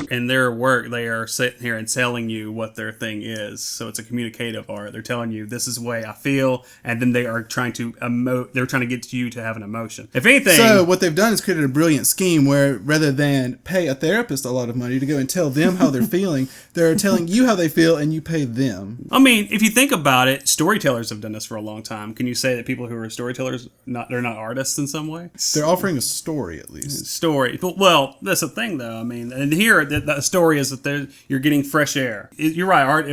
In their work, they are sitting here and telling you what their thing is. So it's a communicative art. They're telling you this is the way I feel, and then they are trying to emote. They're trying to get you to have an emotion. If anything, So what they've done is created a brilliant scheme where rather than pay a therapist a lot of money to go and tell them how they're feeling, they're telling you how they feel and you pay them. I mean, if you think about it, storytellers have done this for a long time. Can you say that people who are storytellers, they're not artists in some way? They're offering a story at least. Story. Well, that's the thing, though. I mean, and here the story is that you're getting fresh air. You're right. Art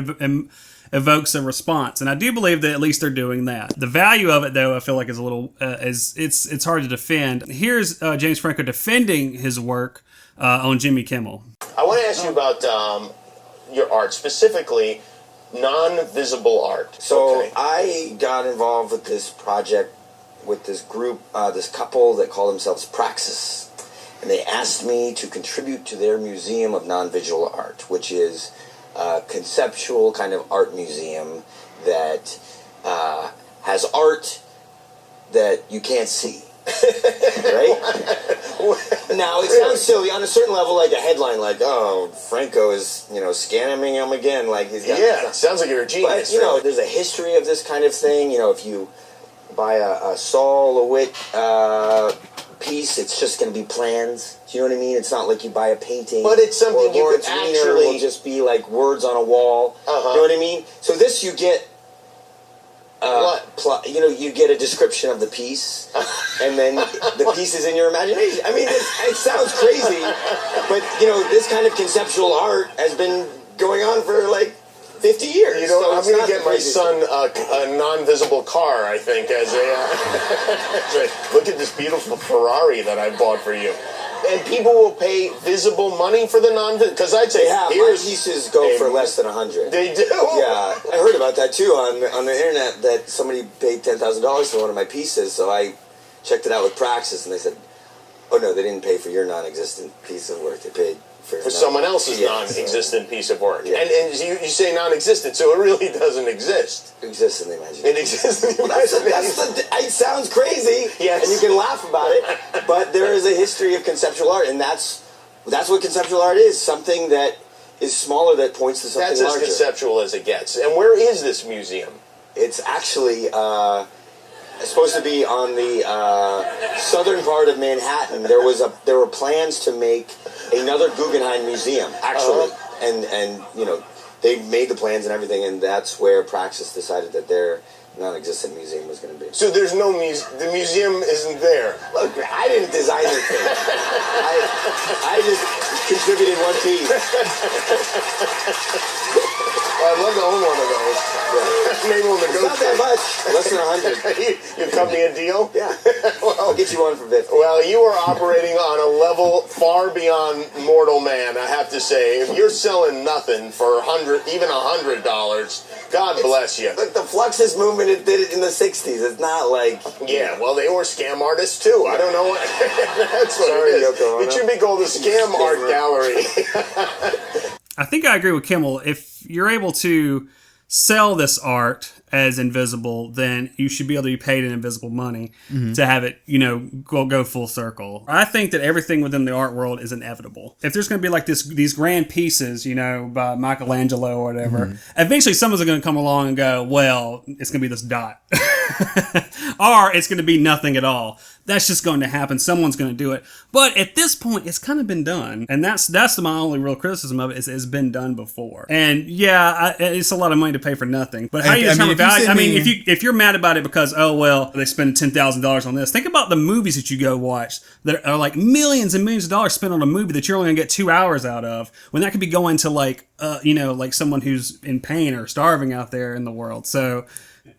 evokes a response, and I do believe that at least they're doing that. The value of it, though, I feel like is a little it's hard to defend. Here's James Franco defending his work on Jimmy Kimmel. I want to ask you about your art, specifically non-visible art. So Okay. I got involved with this project with this group, this couple that call themselves Praxis. And they asked me to contribute to their museum of non-visual art, which is a conceptual kind of art museum that has art that you can't see. Right? Now, it sounds silly. On a certain level, like a headline, like, oh, Franco is, scamming him again. Like he's got, Yeah, it sounds like you're a genius. But, there's a history of this kind of thing. If you buy a Saul LeWitt piece, it's just going to be plans. Do you know what I mean? It's not like you buy a painting. But it's something or you Lawrence could Wiener actually... will just be like words on a wall. You know what I mean? So this you get... you get a description of the piece, and then the piece is in your imagination. I mean, it sounds crazy, but, this kind of conceptual art has been going on for, 50 years. I'm going to get my son a non-visible car, I think, as a... Look at this beautiful Ferrari that I bought for you. And people will pay visible money for the non-visible... Because I'd say, my pieces go for less than $100. They do? Yeah, I heard about that, too, on the internet, that somebody paid $10,000 for one of my pieces, so I checked it out with Praxis, and they said, oh, no, they didn't pay for your non-existent piece of work. They paid... For someone else's non-existent piece of work. Yeah. And you say non-existent, so it really doesn't exist. It exists in the imagination. It exists in the imagination. It sounds crazy, yes. And you can laugh about it, but there is a history of conceptual art, and that's what conceptual art is, something that is smaller that points to something larger. That's as conceptual as it gets. And where is this museum? It's actually... it's supposed to be on the southern part of Manhattan. There were plans to make another Guggenheim museum, actually, and they made the plans and everything, and that's where Praxis decided that their non-existent museum was going to be. So there's no the museum isn't there. Look, I didn't design the thing. I just contributed one piece. I'd love to own one of those. Yeah. Maybe we'll negotiate. Not that much. Less than 100. You cut me a deal? Yeah. I'll get you one for 50. Well, you are operating on a level far beyond mortal man, I have to say. If you're selling nothing for even $100, God bless you. Look, the Fluxus movement did it in the 60s. It's not like... Yeah, well, they were scam artists, too. I don't know what... That's what it is. It should be called the Scam Art Gallery. I think I agree with Kimmel. If you're able to sell this art as invisible, then you should be able to be paid in invisible money to have it, go full circle. I think that everything within the art world is inevitable. If there's going to be like these grand pieces, by Michelangelo or whatever, eventually someone's going to come along and go, well, it's going to be this dot. Or it's going to be nothing at all. That's just going to happen. Someone's going to do it. But at this point, it's kind of been done. And that's my only real criticism of it is it's been done before. And yeah, it's a lot of money to pay for nothing. But how do you determine value? I mean, if you're mad about it because, oh, well, they spend $10,000 on this, think about the movies that you go watch that are like millions and millions of dollars spent on a movie that you're only going to get 2 hours out of, when that could be going to like someone who's in pain or starving out there in the world. So...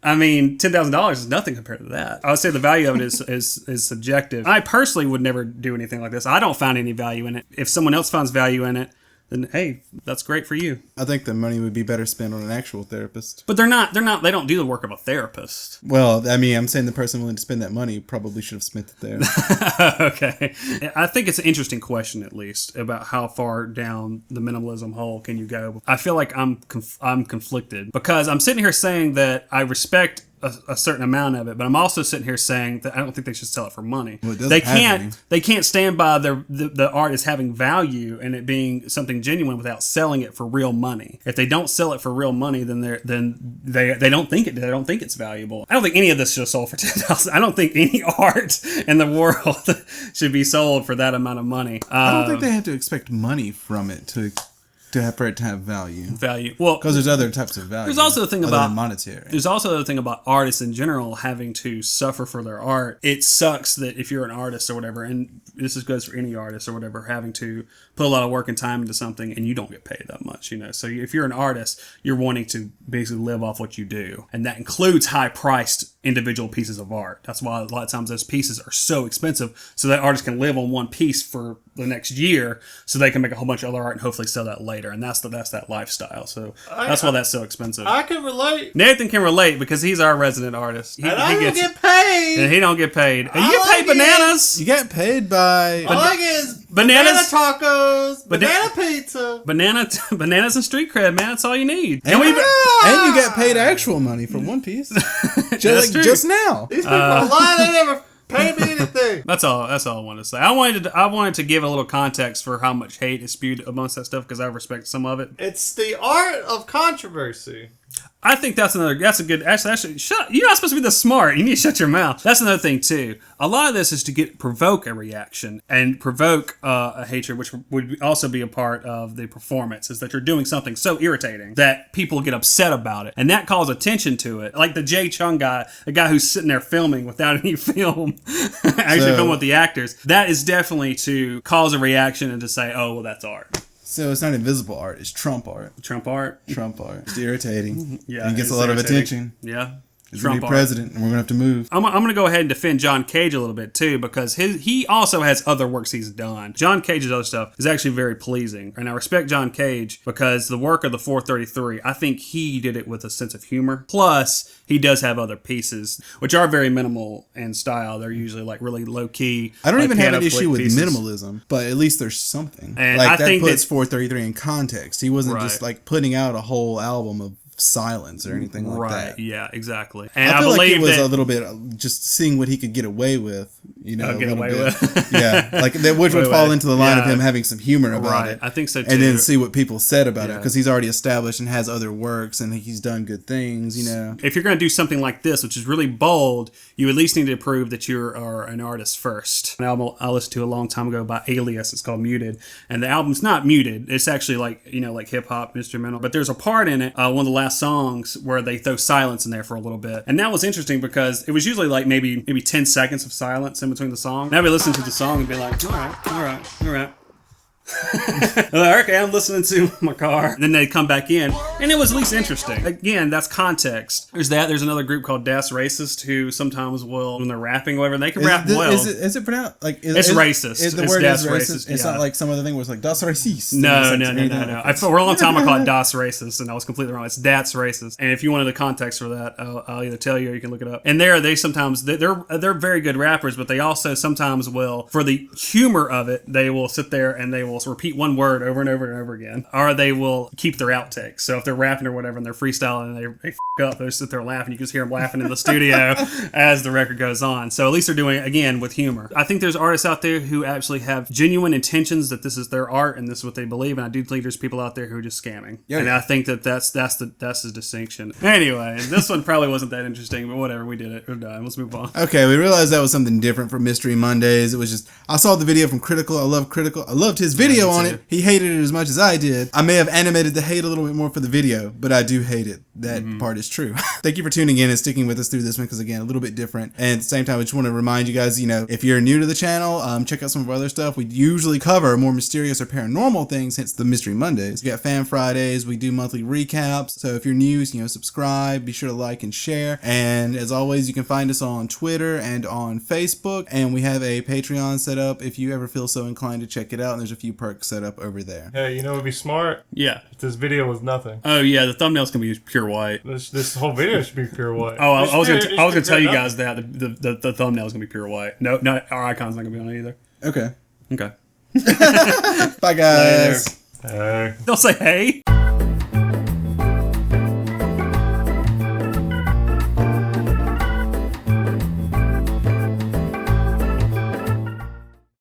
I mean, $10,000 is nothing compared to that. I would say the value of it is subjective. I personally would never do anything like this. I don't find any value in it. If someone else finds value in it, then hey, that's great for you. I think the money would be better spent on an actual therapist. But they don't do the work of a therapist. Well, I mean, I'm saying the person willing to spend that money probably should have spent it there. Okay. I think it's an interesting question, at least, about how far down the minimalism hole can you go. I feel like I'm conflicted because I'm sitting here saying that I respect a certain amount of it, but I'm also sitting here saying that I don't think they should sell it for money. Well, it doesn't they have any. can't. They can't stand by the art as having value and it being something genuine without selling it for real money. If they don't sell it for real money, then they don't think it. They don't think it's valuable. I don't think any of this should have sold for $10,000. I don't think any art in the world should be sold for that amount of money. I don't think they have to expect money from it for it to have value. Well, because there's other types of value. There's also the thing other about than monetary. There's also the thing about artists in general having to suffer for their art. It sucks that if you're an artist or whatever, and this goes for any artist or whatever, having to put a lot of work and time into something and you don't get paid that much, you know. So if you're an artist, you're wanting to basically live off what you do, and that includes high-priced individual pieces of art. That's why a lot of times those pieces are so expensive, so that artist can live on one piece for the next year, so they can make a whole bunch of other art and hopefully sell that later. And that's that lifestyle. So that's why that's so expensive. I can relate. Nathan can relate because he's our resident artist. And I don't get paid. And he don't get paid. And you get paid bananas. You get paid by All I get is bananas, banana tacos, banana pizza, bananas and street cred, man. That's all you need. and you get paid actual money for one piece. Just now. These people are lying. They never paid me anything. That's all I wanted to say. I wanted to give a little context for how much hate is spewed amongst that stuff because I respect some of it. It's the art of controversy. I think that's a good. Actually, shut. You're not supposed to be this smart. You need to shut your mouth. That's another thing too. A lot of this is to provoke a reaction and provoke a hatred, which would also be a part of the performance. Is that you're doing something so irritating that people get upset about it, and that calls attention to it. Like the Jay Chung guy, the guy who's sitting there filming without any film, actually filming with the actors. That is definitely to cause a reaction and to say, "Oh, well, that's art." So it's not invisible art, it's Trump art. Trump art? Trump art. It's irritating. Yeah. And it gets a lot of attention. Yeah. He's going to be president, and we're going to have to move. I'm going to go ahead and defend John Cage a little bit, too, because he also has other works he's done. John Cage's other stuff is actually very pleasing. And I respect John Cage because the work of the 433, I think he did it with a sense of humor. Plus, he does have other pieces, which are very minimal in style. They're usually like really low-key. I don't like even have an piano issue with pieces. minimalism, but at least there's something. And like I that think puts 433 in context. He wasn't Right. just like putting out a whole album of silence or anything like that. Right, yeah, exactly. And I feel like it was that, a little bit just seeing what he could get away with, you know, get a little away bit. with. Yeah, like that, which would fall into the line of Yeah. him having some humor about Right, it. I think so, too. And then see what people said about it Yeah. because he's already established and has other works and he's done good things, you know. If you're going to do something like this, which is really bold, you at least need to prove that you are an artist first. An album I listened to a long time ago by Alias. It's called Muted. And the album's not muted. It's actually like hip-hop instrumental. But there's a part in it, one of the last songs, where they throw silence in there for a little bit. And that was interesting because it was usually like maybe 10 seconds of silence in between the song. And I'd be listening to the song and be like, all right. Okay, I'm listening to my car. And then they come back in, and it was at least interesting. Again, that's context. There's that. There's another group called Das Racist who sometimes will, when they're rapping or whatever, they can rap well. Is it pronounced like? It's racist. The It's word Das is racist. racist, It's yeah. not like some other thing where it's like Das Racist. No. For a long time I called it Das Racist, and I was completely wrong. It's Das Racist. And if you wanted the context for that, I'll either tell you or you can look it up. And they're very good rappers, but they also sometimes will, for the humor of it, they will sit there and they will repeat one word over and over and over again, or they will keep their outtakes. So if they're rapping or whatever and they're freestyling and they f up, they sit there laughing. You can just hear them laughing in the studio as the record goes on. So at least they're doing it again with humor. I think there's artists out there who actually have genuine intentions that this is their art and this is what they believe. And I do think there's people out there who are just scamming. Yeah, and yeah. I think that's the distinction. Anyway, this one probably wasn't that interesting, but whatever. We did it. We're done. Let's move on. Okay, we realized that was something different from Mystery Mondays. It was just, I saw the video from Critical. I love Critical. I loved his video on it. He hated it as much as I did. I may have animated the hate a little bit more for the video, but I do hate it. That part is true. Thank you for tuning in and sticking with us through this one because, again, a little bit different. And at the same time, I just want to remind you guys, if you're new to the channel, check out some of our other stuff. We usually cover more mysterious or paranormal things, hence the Mystery Mondays. We got Fan Fridays. We do monthly recaps. So if you're new, subscribe. Be sure to like and share. And as always, you can find us on Twitter and on Facebook. And we have a Patreon set up if you ever feel so inclined to check it out. And there's a few perks set up over there. Hey, it'd be smart Yeah. if this video was nothing. Oh yeah, the thumbnail's gonna be pure white. This whole video should be pure white. Oh, I was gonna tell you guys that the thumbnail's gonna be pure white. No, our icon's not gonna be on it either. Okay. Okay. Bye, guys. Hey. They'll say hey.